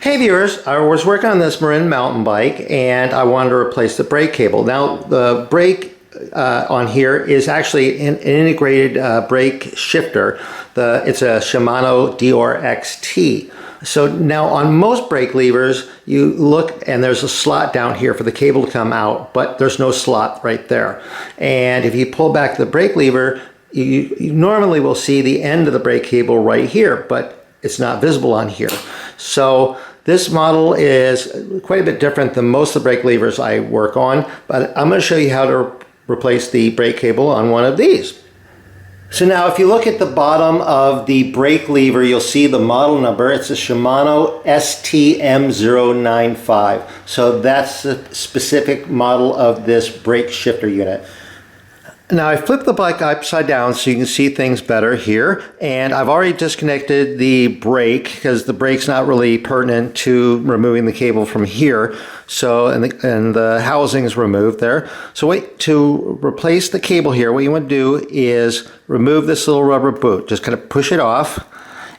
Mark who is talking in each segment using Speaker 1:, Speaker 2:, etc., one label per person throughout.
Speaker 1: Hey viewers, I was working on this Marin mountain bike and I wanted to replace the brake cable. Now the brake on here is actually an integrated brake shifter. It's a Shimano Deore XT. So now on most brake levers you look and there's a slot down here for the cable to come out, but there's no slot right there. And if you pull back the brake lever, you normally will see the end of the brake cable right here, but it's not visible on here. So this model is quite a bit different than most of the brake levers I work on, but I'm going to show you how to replace the brake cable on one of these. So now if you look at the bottom of the brake lever, you'll see the model number. It's a Shimano ST-M095. So that's the specific model of this brake shifter unit. Now I flipped the bike upside down so you can see things better here, and I've already disconnected the brake because the brake's not really pertinent to removing the cable from here. So and the housing is removed there. So to replace the cable here, what you want to do is remove this little rubber boot. Just kind of push it off,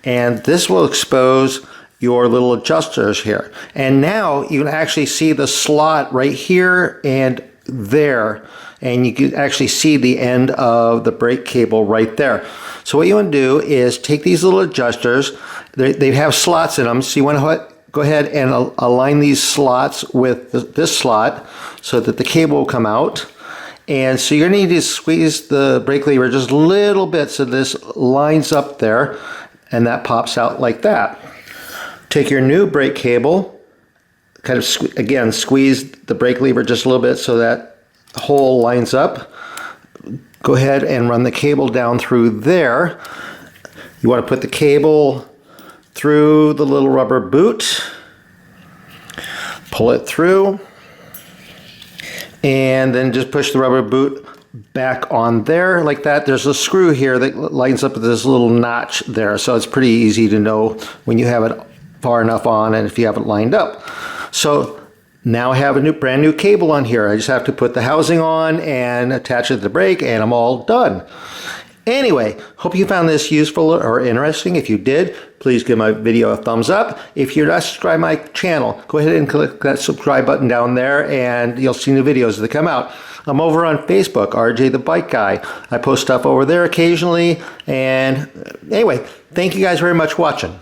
Speaker 1: and this will expose your little adjusters here. And now you can actually see the slot right here and there, and you can actually see the end of the brake cable right there. So what you want to do is take these little adjusters. They have slots in them, so you want to go ahead and align these slots with this slot so that the cable will come out. And so you're going to need to squeeze the brake lever just a little bit so this lines up there, and that pops out like that. Take your new brake cable, kind of again squeeze the brake lever just a little bit so that hole lines up. Go ahead and run the cable down through there. You want to put the cable through the little rubber boot, pull it through, and then just push the rubber boot back on there like that. There's a screw here that lines up with this little notch there, so it's pretty easy to know when you have it far enough on and if you have it lined up. So now I have a brand new cable on here. I just have to put the housing on and attach it to the brake, and I'm all done. Anyway, hope you found this useful or interesting. If you did, please give my video a thumbs up. If you're not subscribed to my channel, go ahead and click that subscribe button down there and you'll see new videos as they come out. I'm over on Facebook, RJ the Bike Guy. I post stuff over there occasionally. And anyway, thank you guys very much for watching.